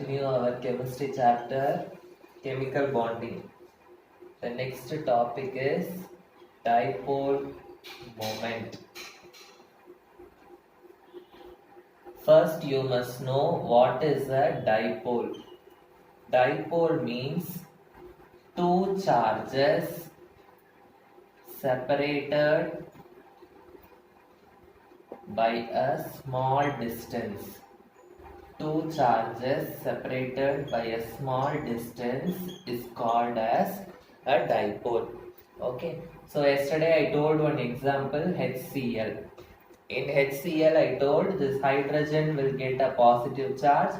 continue our chemistry chapter, chemical bonding. The next topic is dipole moment. First, you must know what is a dipole. Dipole means two charges separated by a small distance. Two charges separated by a small distance is called as a dipole. Okay, so yesterday I told one example, HCl. In HCl I told this hydrogen will get a positive charge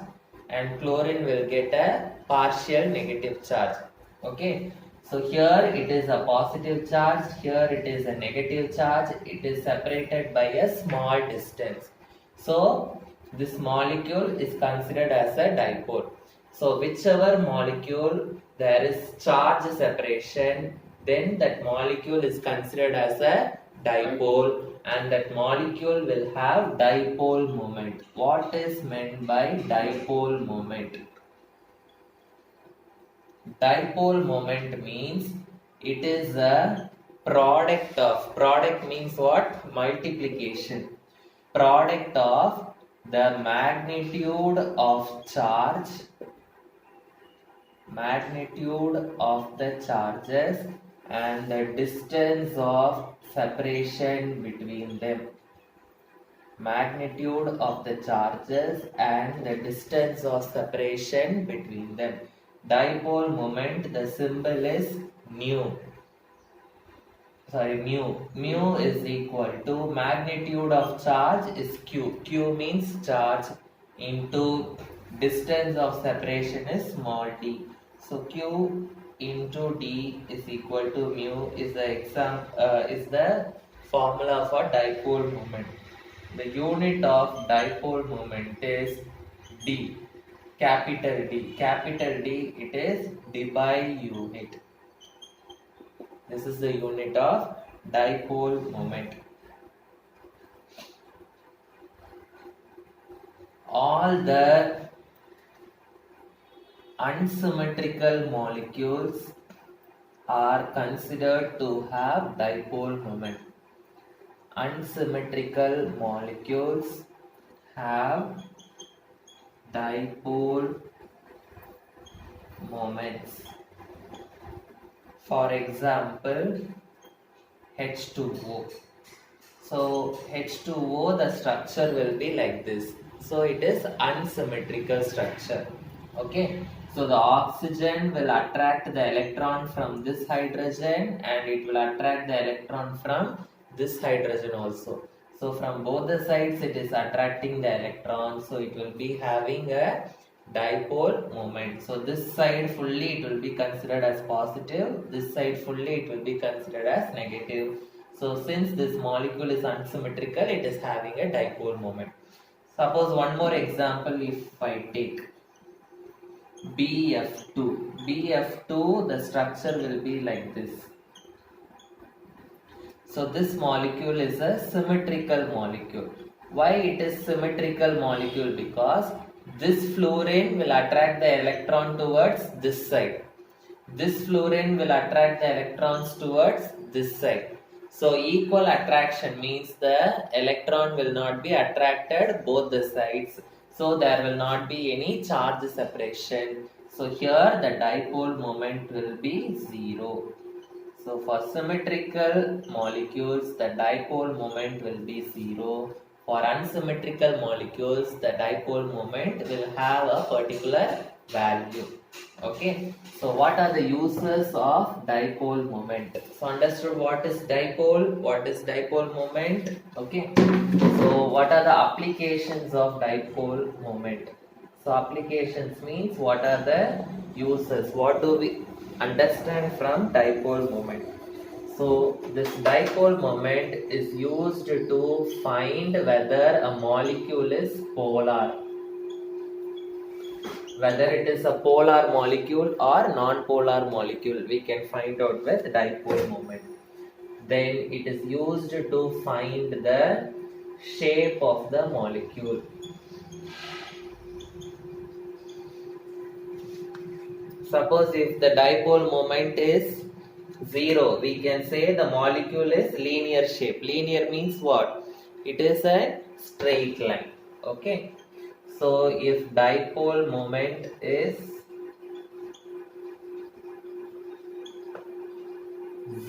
and chlorine will get a partial negative charge. Okay, so here it is a positive charge, here it is a negative charge. It is separated by a small distance. So this molecule is considered as a dipole. So whichever molecule there is charge separation, then that molecule is considered as a dipole, and that molecule will have dipole moment. What is meant by dipole moment? Dipole moment means it is a product means what? Multiplication. Product of the magnitude of the charges and the distance of separation between them. Magnitude of the charges and the distance of separation between them. Dipole moment, the symbol is mu. Mu is equal to magnitude of charge is q. Q means charge into distance of separation is small d. So q into d is equal to mu is the formula for dipole moment. The unit of dipole moment is d. Capital D. Capital D, it is Debye unit. This is the unit of dipole moment. All the unsymmetrical molecules are considered to have dipole moment. Unsymmetrical molecules have dipole moments. For example, H2O. So H2O, the structure will be like this. So it is unsymmetrical structure. Okay. So the oxygen will attract the electron from this hydrogen and it will attract the electron from this hydrogen also. So from both the sides it is attracting the electron. So it will be having a dipole moment. So this side fully it will be considered as positive. This side fully it will be considered as negative. So since this molecule is unsymmetrical, it is having a dipole moment. Suppose one more example if I take BF2. BF2, the structure will be like this. So this molecule is a symmetrical molecule. Why it is symmetrical molecule? Because this fluorine will attract the electron towards this side. This fluorine will attract the electrons towards this side. So equal attraction means the electron will not be attracted both the sides. So there will not be any charge separation. So here the dipole moment will be 0. So for symmetrical molecules, the dipole moment will be 0. For unsymmetrical molecules, the dipole moment will have a particular value. Okay. So what are the uses of dipole moment? So understood what is dipole? What is dipole moment? Okay. So what are the applications of dipole moment? So applications means what are the uses? What do we understand from dipole moment? So this dipole moment is used to find whether a molecule is polar. Whether it is a polar molecule or non-polar molecule, we can find out with dipole moment. Then it is used to find the shape of the molecule. Suppose if the dipole moment is 0, we can say the molecule is linear shape. Linear means what? It is a straight line. Okay, so if dipole moment is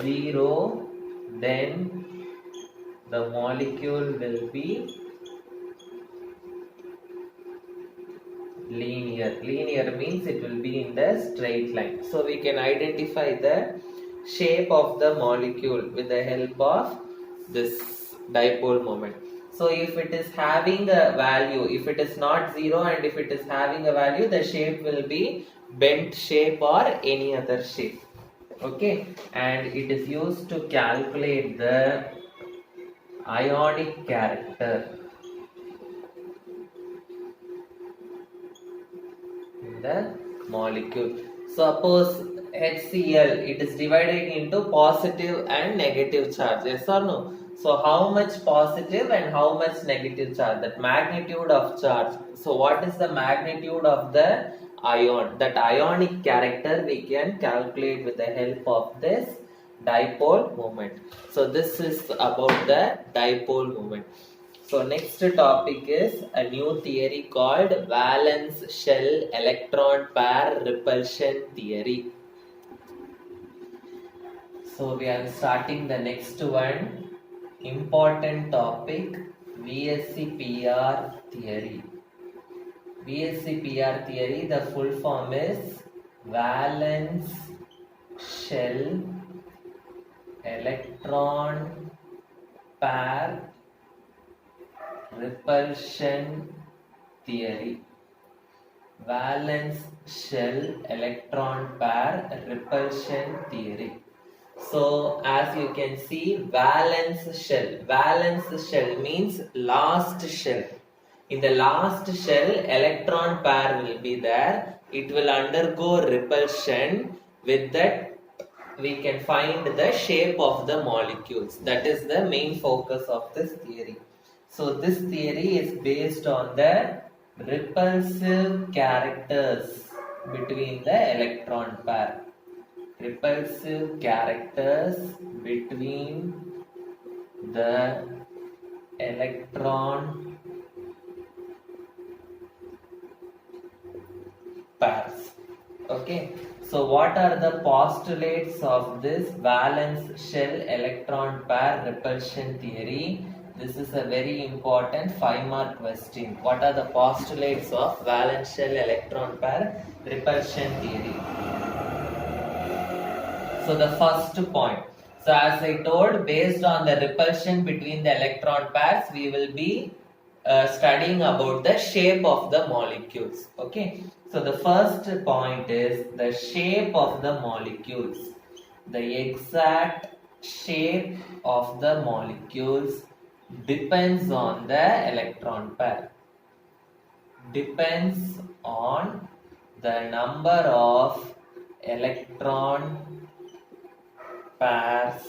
0, then the molecule will be linear. Linear means it will be in the straight line. So we can identify the shape of the molecule with the help of this dipole moment. So if it is having a value, if it is not 0 and if it is having a value, the shape will be bent shape or any other shape. Okay, and it is used to calculate the ionic character in the molecule. Suppose HCl, it is divided into positive and negative charge, yes or no? So how much positive and how much negative charge? That magnitude of charge. So what is the magnitude of the ion? That ionic character we can calculate with the help of this dipole moment. So this is about the dipole moment. So next topic is a new theory called valence shell electron pair repulsion theory. So we are starting the next one, important topic, VSEPR theory. VSEPR theory, the full form is valence shell electron pair repulsion theory. Valence shell electron pair repulsion theory. So as you can see, valence shell means last shell. In the last shell, electron pair will be there. It will undergo repulsion. With that, we can find the shape of the molecules. That is the main focus of this theory. So this theory is based on the repulsive characters between the electron pair. Repulsive characters between the electron pairs. Okay, so what are the postulates of this valence shell electron pair repulsion theory? This is a very important 5-mark question. What are the postulates of valence shell electron pair repulsion theory? So the first point. So as I told, based on the repulsion between the electron pairs, we will be studying about the shape of the molecules. Okay. So the first point is the shape of the molecules. The exact shape of the molecules depends on the electron pair. Depends on the number of electron pairs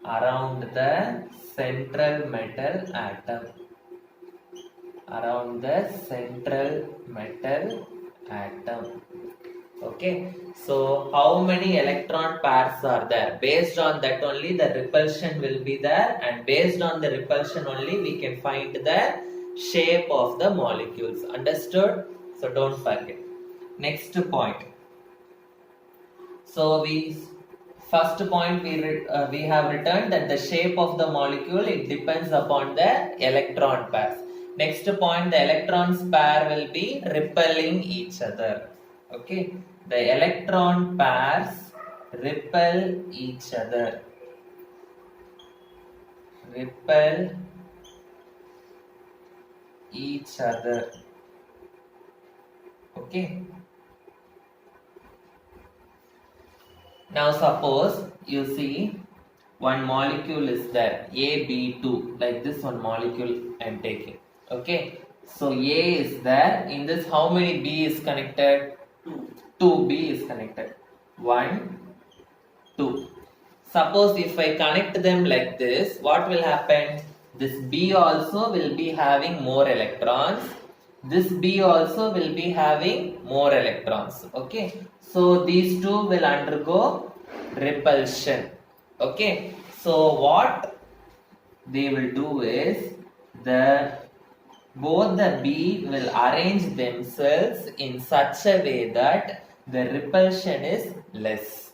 around the central metal atom. Around the central metal atom. Okay, so how many electron pairs are there? Based on that only the repulsion will be there, and based on the repulsion only we can find the shape of the molecules. Understood? So don't forget. Next point. So first point we have written that the shape of the molecule, it depends upon the electron pairs. Next point, the electrons pair will be repelling each other. Okay, the electron pairs repel each other. Repel each other. Okay. Now suppose you see one molecule is there, AB2, like this one molecule I am taking. Okay, so A is there. In this, how many B is connected? 2 B is connected. 1, 2. Suppose if I connect them like this, what will happen? This B also will be having more electrons. this B also will be having more electrons. Okay, so these two will undergo repulsion. Okay, so what they will do is the both the B will arrange themselves in such a way that the repulsion is less.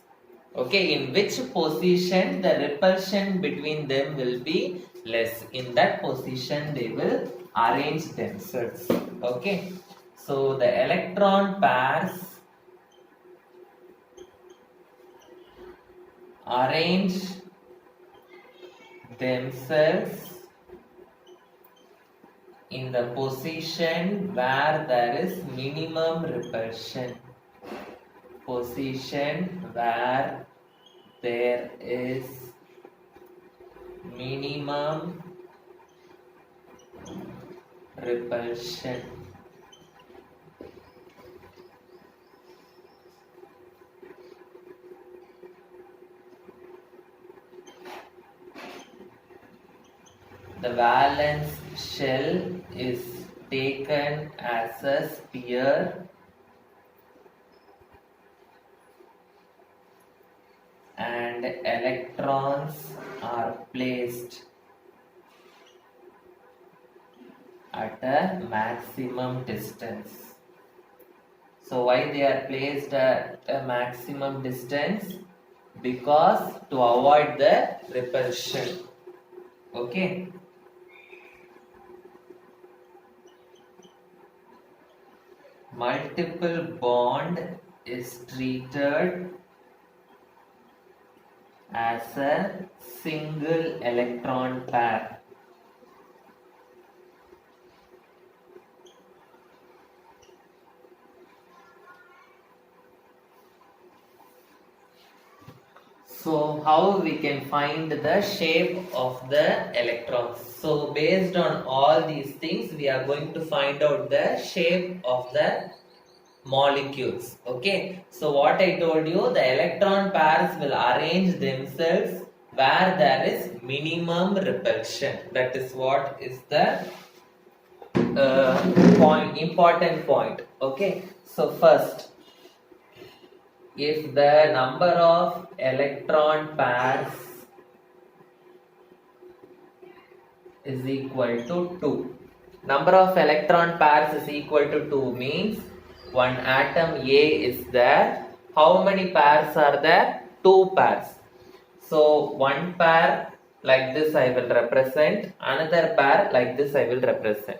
Okay, in which position the repulsion between them will be less, in that position they will arrange themselves. Okay, so the electron pairs arrange themselves in the position where there is minimum repulsion. Position where there is minimum repulsion. The valence shell is taken as a sphere and electrons are placed at a maximum distance. So why they are placed at a maximum distance? Because to avoid the repulsion. Okay. Multiple bond is treated as a single electron pair. So how we can find the shape of the electrons? So based on all these things, we are going to find out the shape of the molecules. Okay, so what I told you, the electron pairs will arrange themselves where there is minimum repulsion. That is what is the important point. Okay, so first, if the number of electron pairs is equal to 2, number of electron pairs is equal to 2 means one atom A is there. How many pairs are there? 2 pairs. So one pair like this I will represent, another pair like this I will represent.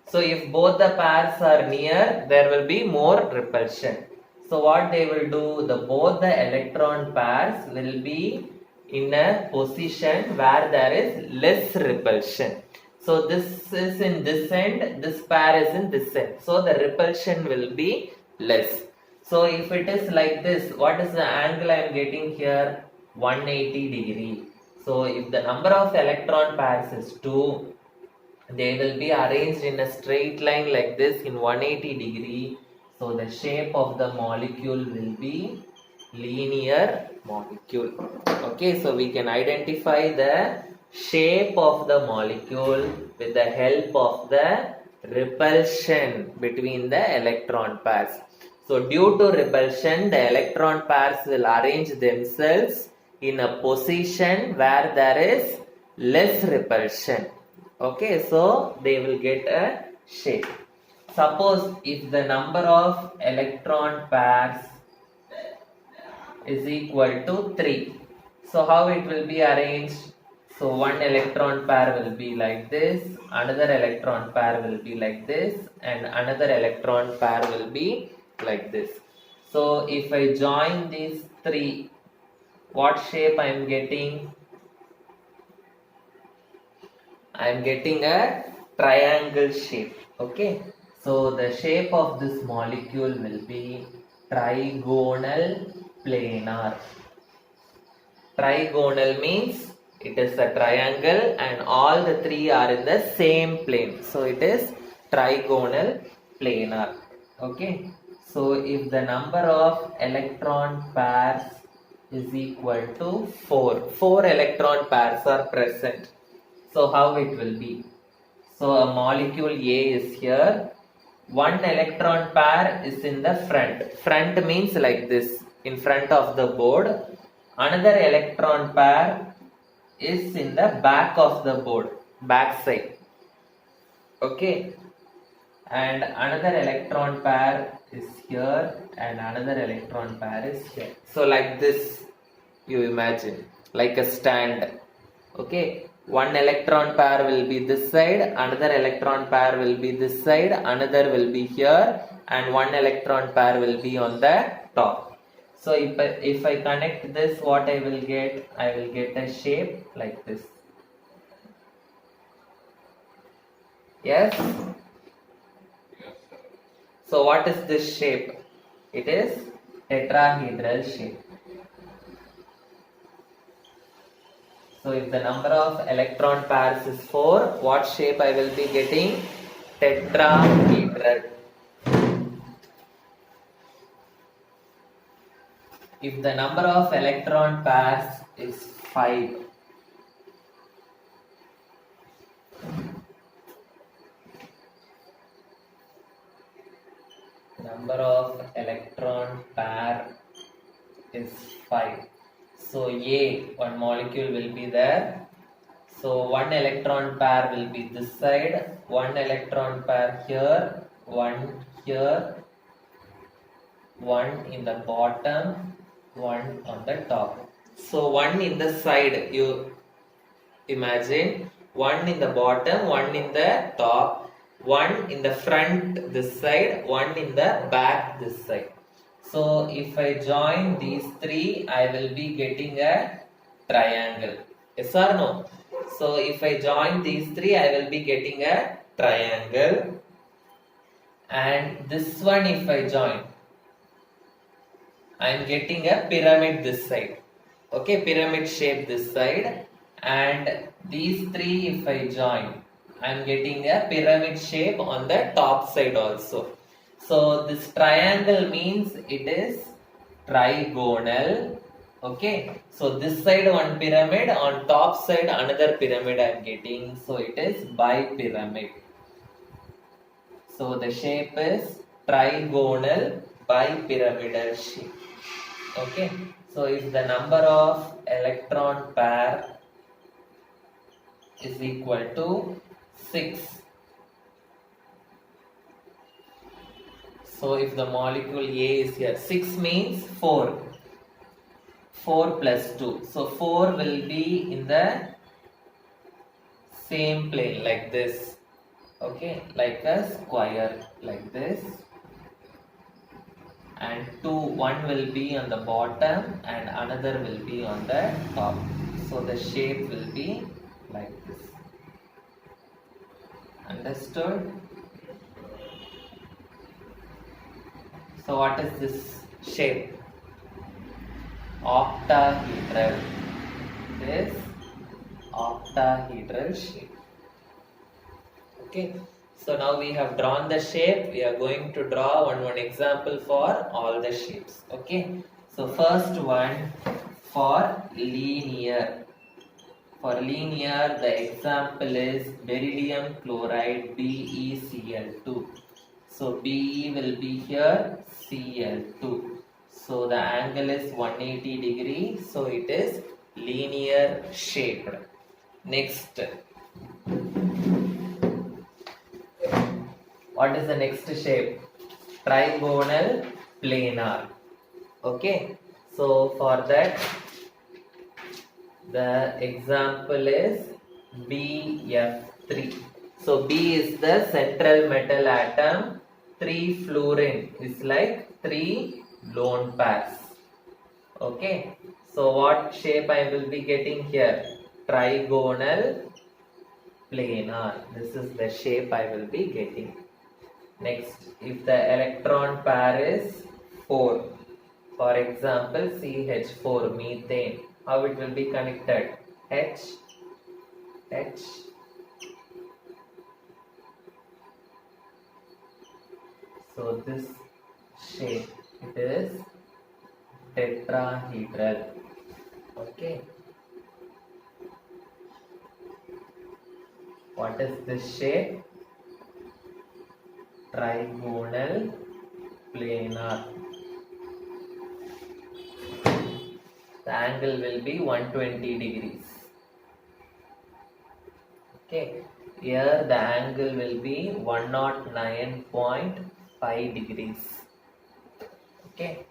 So if both the pairs are near, there will be more repulsion. So what they will do, both the electron pairs will be in a position where there is less repulsion. So this is in this end, this pair is in this end. So the repulsion will be less. So if it is like this, what is the angle I am getting here? 180 degree. So if the number of electron pairs is 2, they will be arranged in a straight line like this in 180 degree. So the shape of the molecule will be linear molecule. Okay, so we can identify the shape of the molecule with the help of the repulsion between the electron pairs. So due to repulsion, the electron pairs will arrange themselves in a position where there is less repulsion. Okay, so they will get a shape. Suppose if the number of electron pairs is equal to 3. So how it will be arranged? So one electron pair will be like this, another electron pair will be like this, and another electron pair will be like this. So if I join these 3, what shape I am getting? I am getting a triangle shape. Okay, so the shape of this molecule will be trigonal planar. Trigonal means it is a triangle and all the 3 are in the same plane. So it is trigonal planar. Okay, so if the number of electron pairs is equal to 4 electron pairs are present. So how it will be? So a molecule A is here, one electron pair is in the front. Front means like this, in front of the board. Another electron pair is in the back of the board, back side. Okay, and another electron pair is here and another electron pair is here. So like this, you imagine, like a stand. Okay, one electron pair will be this side, another electron pair will be this side, another will be here, and one electron pair will be on the top. So if I connect this, what I will get a shape like this. Yes? So what is this shape? It is tetrahedral shape. So if the number of electron pairs is 4, what shape I will be getting? Tetrahedral. If the number of electron pairs is 5, number of electron pair is 5. So A, one molecule will be there. So one electron pair will be this side, one electron pair here, one here, one in the bottom, one on the top. So one in the side, you imagine, one in the bottom, one in the top, one in the front this side, one in the back this side. So if I join these three, I will be getting a triangle. Yes or no? So if I join these three, I will be getting a triangle. And this one if I join, I am getting a pyramid this side. Okay, pyramid shape this side. And these three if I join, I am getting a pyramid shape on the top side also. So this triangle means it is trigonal. Okay, so this side one pyramid, on top side another pyramid I am getting. So it is bipyramid. So the shape is trigonal bipyramidal shape. Okay, so if the number of electron pair is equal to 6. So if the molecule A is here, 6 means 4. 4 plus 2. So 4 will be in the same plane like this. Okay, like a square like this. And 1 will be on the bottom and another will be on the top. So the shape will be like this. Understood? So what is this shape? Octahedral. This octahedral shape. Okay. So now we have drawn the shape. We are going to draw one example for all the shapes. Okay. So first one for linear. For linear, the example is beryllium chloride BeCl2. So Be will be here, Cl2. So the angle is 180 degrees. So it is linear shaped. Next. What is the next shape? Trigonal planar. Okay. So for that, the example is BF3. So B is the central metal atom. 3 fluorine is like 3 lone pairs. Okay. So what shape I will be getting here? Trigonal planar. This is the shape I will be getting. Next, if the electron pair is 4, for example CH4 methane, how it will be connected? H. So this shape, it is tetrahedral. Okay. What is this shape? trigonal planar. The angle will be 120 degrees. Okay, here the angle will be 109.5 degrees. Okay,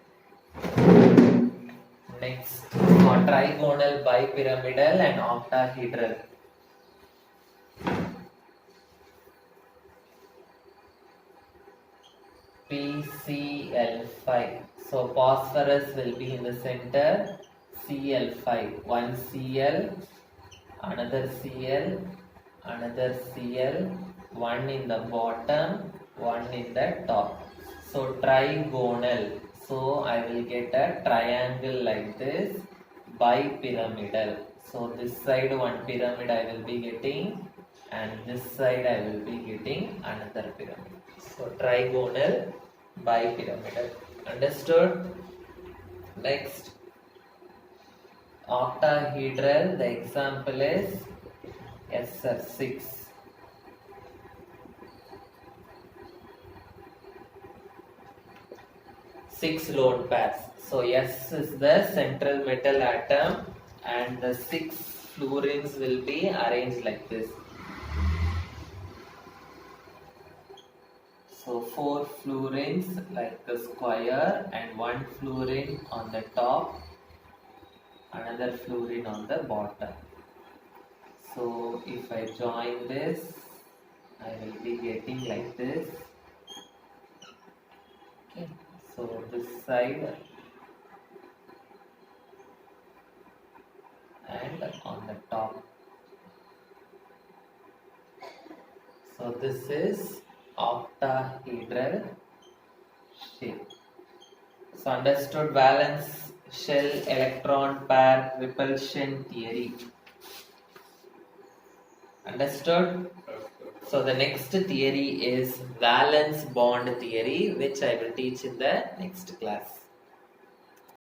next for trigonal, bipyramidal and octahedral. PCl5. So phosphorus will be in the center. Cl5. One Cl, another Cl, another Cl, one in the bottom, one in the top. So trigonal. So I will get a triangle like this, bipyramidal. So this side one pyramid I will be getting, and this side I will be getting another pyramid. So trigonal, bipyramidal. Understood? Next, octahedral. The example is SR6. Six lone pairs. So S is the central metal atom, and the 6 fluorines will be arranged like this. So 4 fluorines like a square, and 1 fluorine on the top, another fluorine on the bottom. So if I join this, I will be getting like this. Okay. So this side and on the top. So this is octahedral shape. So understood valence shell electron pair repulsion theory. Understood? So the next theory is valence bond theory, which I will teach in the next class.